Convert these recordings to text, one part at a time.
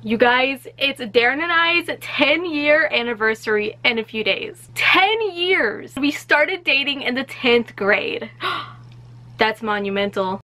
You guys, it's Darren and I's 10-year anniversary in a few days. 10 years! We started dating in the 10th grade. That's monumental.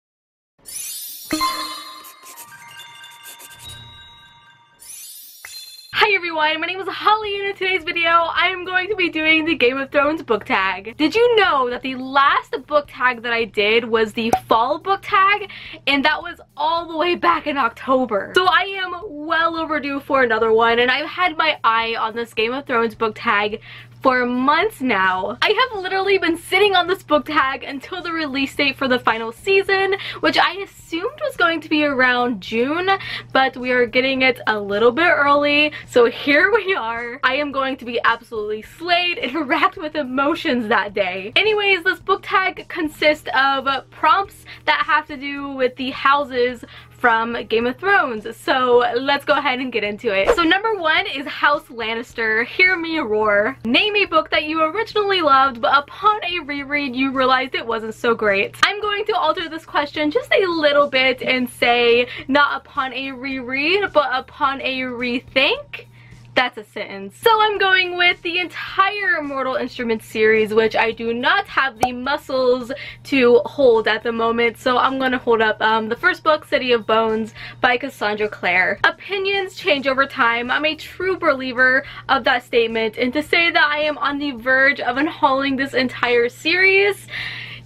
Hi everyone, my name is Holly, and in today's video I am going to be doing the Game of Thrones book tag. Did you know that the last book tag that I did was the fall book tag, and that was all the way back in October. So I am well overdue for another one, and I've had my eye on this Game of Thrones book tag for months now. I have literally been sitting on this book tag until the release date for the final season, which I assumed was going to be around June, but we are getting it a little bit early, so here we are. I am going to be absolutely slayed and racked with emotions that day. Anyways, this book tag consists of prompts that have to do with the houses from Game of Thrones, so let's go ahead and get into it. So number one is House Lannister, Hear Me Roar. Name a book that you originally loved, but upon a reread you realized it wasn't so great. I'm going to alter this question just a little bit and say not upon a reread, but upon a rethink. That's a sentence. So I'm going with the entire Mortal Instruments series, which I do not have the muscles to hold at the moment, so I'm gonna hold up the first book, City of Bones by Cassandra Clare. Opinions change over time. I'm a true believer of that statement, and to say that I am on the verge of unhauling this entire series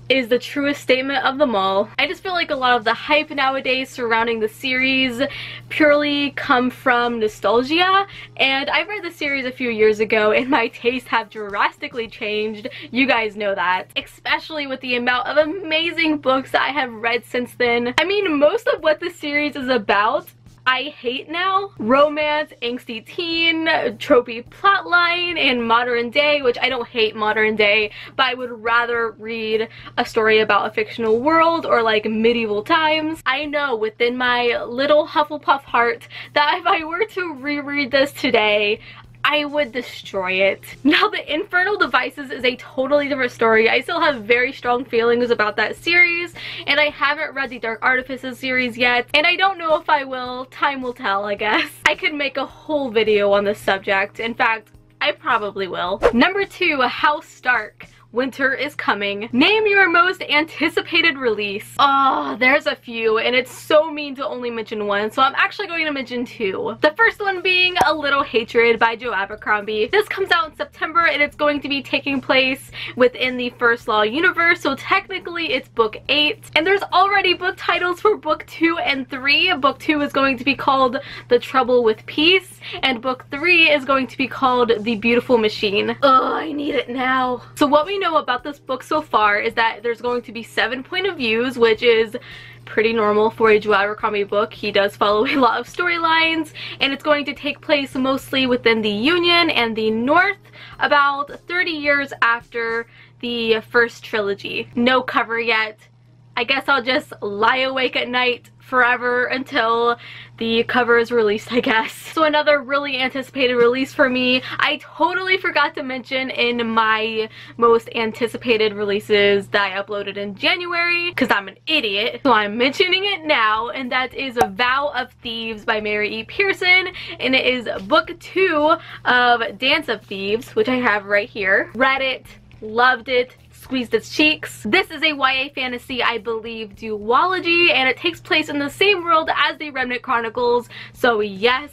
is the truest statement of them all. I just feel like a lot of the hype nowadays surrounding the series purely come from nostalgia, and I read the series a few years ago and my tastes have drastically changed. You guys know that. Especially with the amount of amazing books that I have read since then. I mean, most of what the series is about I hate now. Romance, angsty teen, tropey plotline, and modern day, which I don't hate modern day, but I would rather read a story about a fictional world or like medieval times. I know within my little Hufflepuff heart that if I were to reread this today, I would destroy it. Now, the Infernal Devices is a totally different story. I still have very strong feelings about that series, and I haven't read the Dark Artifices series yet, and I don't know if I will. Time will tell, I guess. I could make a whole video on this subject. In fact, I probably will. Number two, House Stark. Winter is coming. Name your most anticipated release. Oh, there's a few, and it's so mean to only mention one, so I'm actually going to mention two. The first one being A Little Hatred by Joe Abercrombie. This comes out in September, and it's going to be taking place within the First Law universe, so technically it's book 8. And there's already book titles for book 2 and 3. Book 2 is going to be called The Trouble with Peace, and book 3 is going to be called The Beautiful Machine. Oh, I need it now. So what we know about this book so far is that there's going to be 7 point of views, which is pretty normal for a Joe Abercrombie book. He does follow a lot of storylines, and it's going to take place mostly within the Union and the North, about 30 years after the first trilogy. No cover yet. I guess I'll just lie awake at night forever until the cover is released, I guess. So another really anticipated release for me. I totally forgot to mention in my most anticipated releases that I uploaded in January, because I'm an idiot, so I'm mentioning it now, and that is A Vow of Thieves by Mary E. Pearson, and it is book 2 of Dance of Thieves, which I have right here. Read it, loved it, squeezed its cheeks. This is a YA fantasy, I believe, duology, and it takes place in the same world as the Remnant Chronicles, so yes,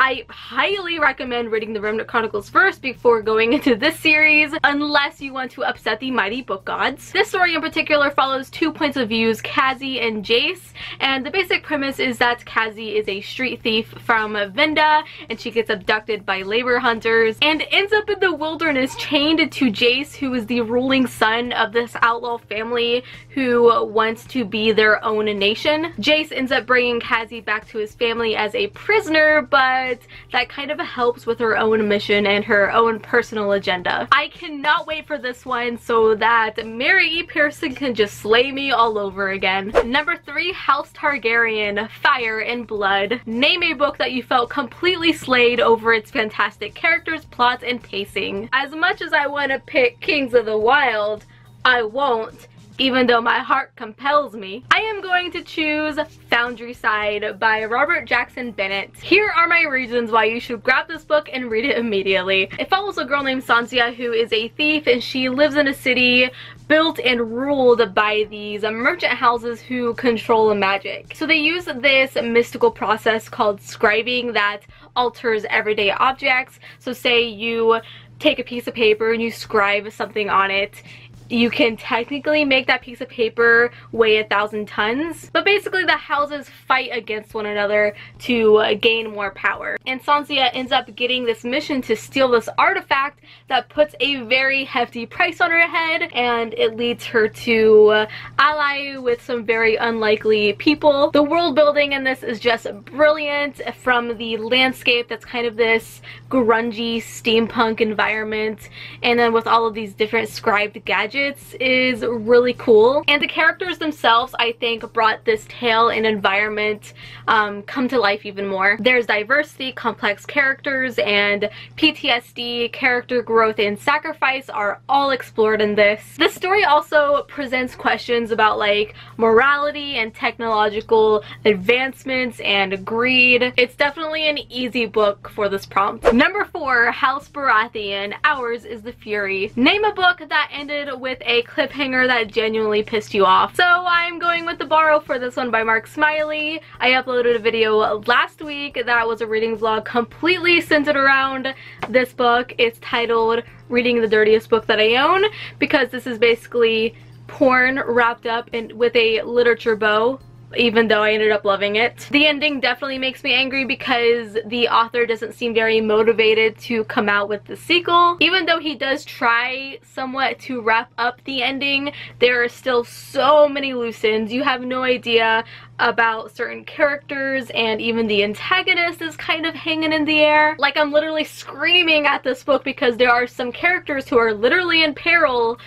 I highly recommend reading the Remnant Chronicles first before going into this series, unless you want to upset the mighty book gods. This story in particular follows 2 points of views, Cassie and Jace, and the basic premise is that Cassie is a street thief from Vinda, and she gets abducted by labor hunters and ends up in the wilderness chained to Jace, who is the ruling son of this outlaw family who wants to be their own nation. Jace ends up bringing Cassie back to his family as a prisoner, but that kind of helps with her own mission and her own personal agenda. I cannot wait for this one so that Mary E. Pearson can just slay me all over again. Number 3, House Targaryen, Fire and Blood. Name a book that you felt completely slayed over its fantastic characters, plots, and pacing. As much as I want to pick Kings of the Wild, I won't. even though my heart compels me. I am going to choose Foundry Side by Robert Jackson Bennett. Here are my reasons why you should grab this book and read it immediately. It follows a girl named Sansa who is a thief, and she lives in a city built and ruled by these merchant houses who control magic. So they use this mystical process called scribing that alters everyday objects. So say you take a piece of paper and you scribe something on it, you can technically make that piece of paper weigh 1,000 tons. But basically the houses fight against one another to gain more power. And Sansa ends up getting this mission to steal this artifact that puts a very hefty price on her head, and it leads her to ally with some very unlikely people. The world building in this is just brilliant, from the landscape that's kind of this grungy steampunk environment, and then with all of these different scribed gadgets is really cool. And the characters themselves, I think, brought this tale and environment come to life even more. There's diversity, complex characters, and PTSD, character growth, and sacrifice are all explored in this. This story also presents questions about like morality and technological advancements and greed. It's definitely an easy book for this prompt. Number 4, House Baratheon, Ours is the Fury. Name a book that ended with a cliffhanger that genuinely pissed you off. So I'm going with The Borrow for this one by Mark Smiley. I uploaded a video last week that was a reading vlog completely centered around this book. It's titled Reading the Dirtiest Book That I Own, because this is basically porn wrapped up with a literature bow, even though I ended up loving it. The ending definitely makes me angry because the author doesn't seem very motivated to come out with the sequel. Even though he does try somewhat to wrap up the ending, there are still so many loose ends. You have no idea about certain characters, and even the antagonist is kind of hanging in the air. Like, I'm literally screaming at this book because there are some characters who are literally in peril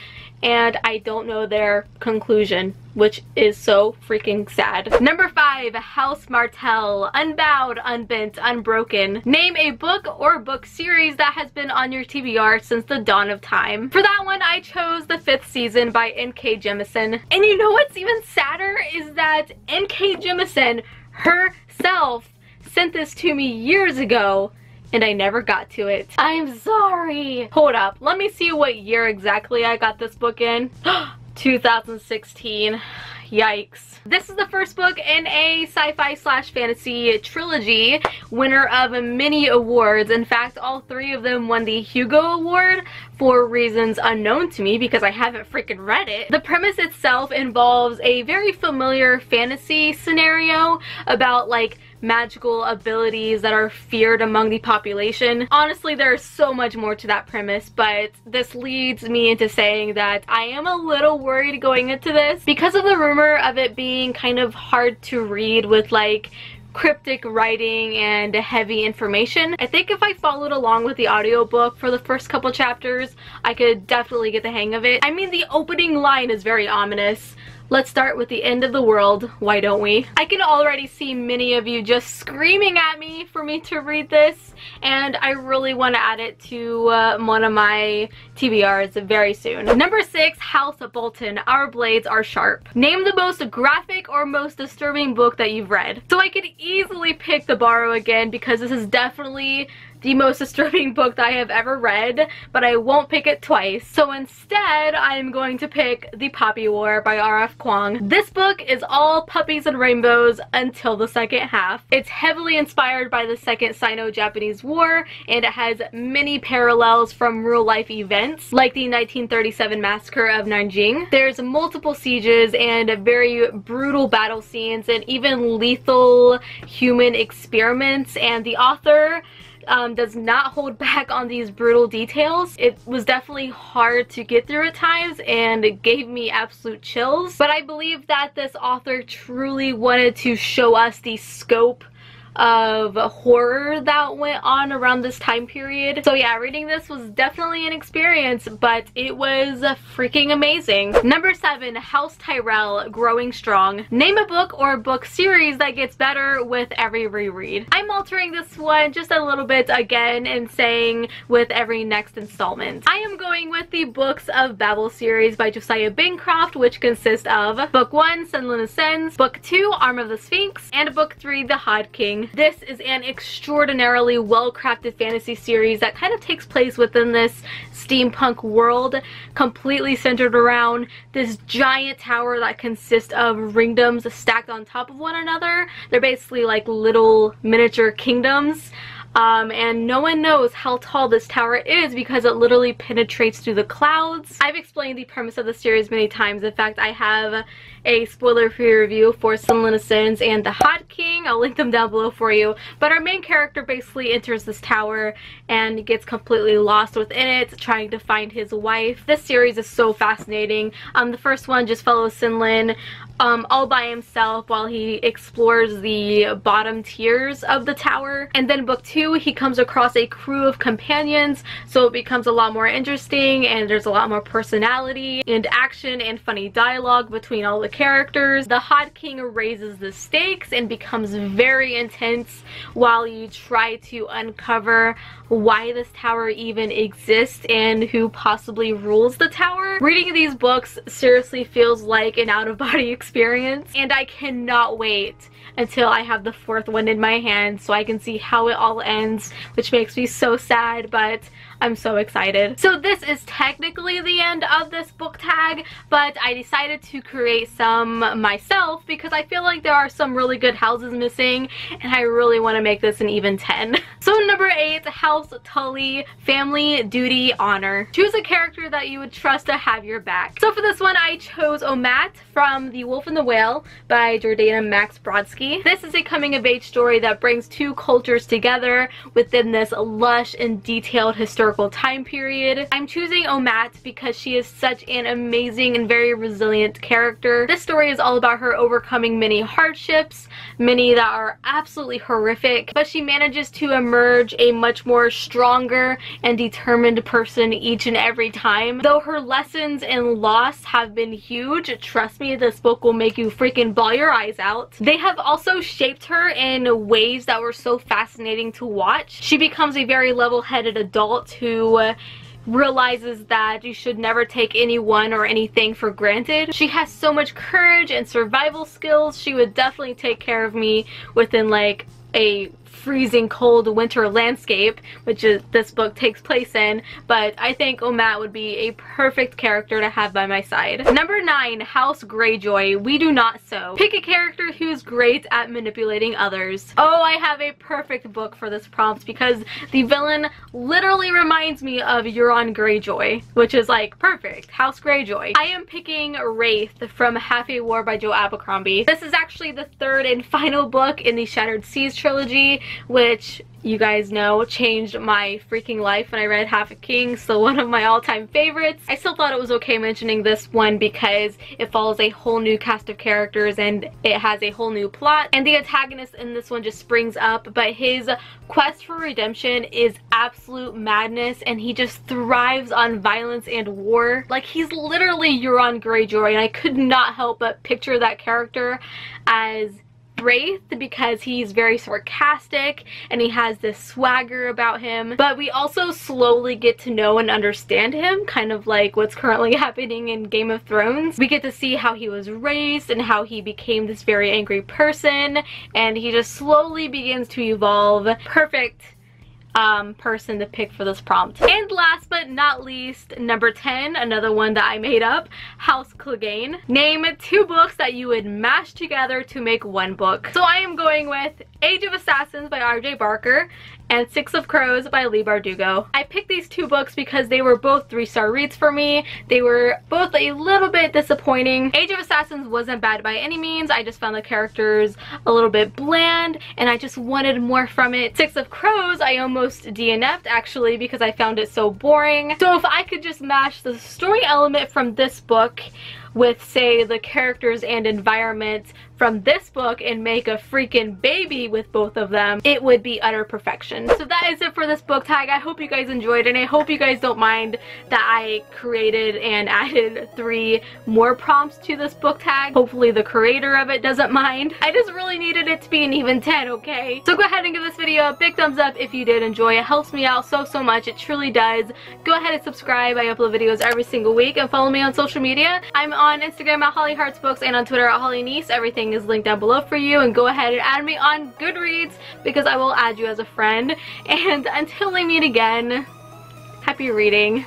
and I don't know their conclusion, which is so freaking sad. Number 5, House Martell, Unbowed, Unbent, Unbroken. Name a book or book series that has been on your TBR since the dawn of time. For that one, I chose The 5th Season by N.K. Jemisin. And you know what's even sadder is that N.K. Jemisin herself sent this to me years ago, and I never got to it. I'm sorry. Hold up, let me see what year exactly I got this book in. 2016. Yikes. This is the first book in a sci-fi slash fantasy trilogy, winner of many awards. In fact, all 3 of them won the Hugo Award for reasons unknown to me because I haven't freaking read it. The premise itself involves a very familiar fantasy scenario about like magical abilities that are feared among the population. Honestly, there's so much more to that premise, but this leads me into saying that I am a little worried going into this because of the rumor of it being kind of hard to read with like cryptic writing and heavy information. I think if I followed along with the audiobook for the first couple chapters, I could definitely get the hang of it. I mean, the opening line is very ominous. Let's start with the end of the world, why don't we? I can already see many of you just screaming at me for me to read this, and I really want to add it to one of my TBRs very soon. Number 6, House Bolton, Our Blades Are Sharp. Name the most graphic or most disturbing book that you've read. So I could easily pick The Borrow again because this is definitely the most disturbing book that I have ever read, but I won't pick it twice. So instead, I'm going to pick The Poppy War by R.F. Kuang. This book is all puppies and rainbows until the second half. It's heavily inspired by the Second Sino-Japanese War, and it has many parallels from real-life events, like the 1937 massacre of Nanjing. There's multiple sieges and very brutal battle scenes and even lethal human experiments, and the author does not hold back on these brutal details. It was definitely hard to get through at times and it gave me absolute chills, but I believe that this author truly wanted to show us the scope of horror that went on around this time period. So yeah, reading this was definitely an experience, but it was freaking amazing. Number 7, House Tyrell, Growing Strong. Name a book or book series that gets better with every reread. I'm altering this one just a little bit again and saying with every next installment. I am going with the Books of Babel series by Josiah Bancroft, which consists of Book 1, Sunland Ascends, Book 2, Arm of the Sphinx, and Book 3, The Hod King. This is an extraordinarily well-crafted fantasy series that kind of takes place within this steampunk world, completely centered around this giant tower that consists of ringdoms stacked on top of one another. They're basically like little miniature kingdoms. And no one knows how tall this tower is because it literally penetrates through the clouds. I've explained the premise of the series many times. In fact, I have a spoiler-free review for Sunland Ascends and The Hod King. I'll link them down below for you. But our main character basically enters this tower and gets completely lost within it, trying to find his wife. This series is so fascinating. The first one just follows Sunland all by himself while he explores the bottom tiers of the tower. And then book 2, he comes across a crew of companions, so it becomes a lot more interesting and there's a lot more personality and action and funny dialogue between all the characters. The Hod King raises the stakes and becomes very intense while you try to uncover why this tower even exists and who possibly rules the tower. Reading these books seriously feels like an out-of-body experience, and I cannot wait until I have the 4th one in my hand so I can see how it all ends, which makes me so sad, but I'm so excited. So this is technically the end of this book tag, but I decided to create some myself because I feel like there are some really good houses missing and I really want to make this an even 10. So number 8, House Tully, Family, Duty, Honor. Choose a character that you would trust to have your back. So for this one, I chose Omat from The Wolf and the Whale by Jordana Max Brodsky. This is a coming-of-age story that brings 2 cultures together within this lush and detailed historical time period. I'm choosing Omat because she is such an amazing and very resilient character. This story is all about her overcoming many hardships, many that are absolutely horrific, but she manages to emerge a much more stronger and determined person each and every time. Though her lessons and loss have been huge, trust me, this book will make you freaking bawl your eyes out. They have also shaped her in ways that were so fascinating to watch. She becomes a very level-headed adult who realizes that you should never take anyone or anything for granted. She has so much courage and survival skills. She would definitely take care of me within like a freezing cold winter landscape, which is this book takes place in, but I think Omat would be a perfect character to have by my side. Number 9, House Greyjoy, We Do Not Sew. Pick a character who's great at manipulating others. Oh, I have a perfect book for this prompt because the villain literally reminds me of Euron Greyjoy, which is like perfect. House Greyjoy. I am picking Wraith from Half a War by Joe Abercrombie. This is actually the 3rd and final book in the Shattered Seas trilogy, which you guys know changed my freaking life when I read Half a King, so one of my all-time favorites. I still thought it was okay mentioning this one because it follows a whole new cast of characters and it has a whole new plot, and the antagonist in this one just springs up, but his quest for redemption is absolute madness and he just thrives on violence and war. Like, he's literally Euron Greyjoy, and I could not help but picture that character as Wraith because he's very sarcastic and he has this swagger about him, but we also slowly get to know and understand him, kind of like what's currently happening in Game of Thrones. We get to see how he was raised and how he became this very angry person, and he just slowly begins to evolve. Perfect person to pick for this prompt. And last but not least, number 10, another one that I made up, House Clegane. Name 2 books that you would mash together to make one book. So I am going with Age of Assassins by R.J. Barker and 6 of Crows by Leigh Bardugo. I picked these 2 books because they were both 3-star reads for me. They were both a little bit disappointing. Age of Assassins wasn't bad by any means. I just found the characters a little bit bland and I just wanted more from it. 6 of Crows I almost DNF'd actually because I found it so boring. So if I could just mash the story element from this book with, say, the characters and environments from this book and make a freaking baby with both of them, it would be utter perfection. So that is it for this book tag. I hope you guys enjoyed, and I hope you guys don't mind that I created and added 3 more prompts to this book tag. Hopefully the creator of it doesn't mind. I just really needed it to be an even 10, okay? So go ahead and give this video a big thumbs up if you did enjoy. It helps me out so much. It truly does. Go ahead and subscribe. I upload videos every single week, and follow me on social media. I'm on Instagram at HollyHeartsBooks and on Twitter at HollyNiece. Everything is linked down below for you, and go ahead and add me on Goodreads because I will add you as a friend. And until we meet again, happy reading.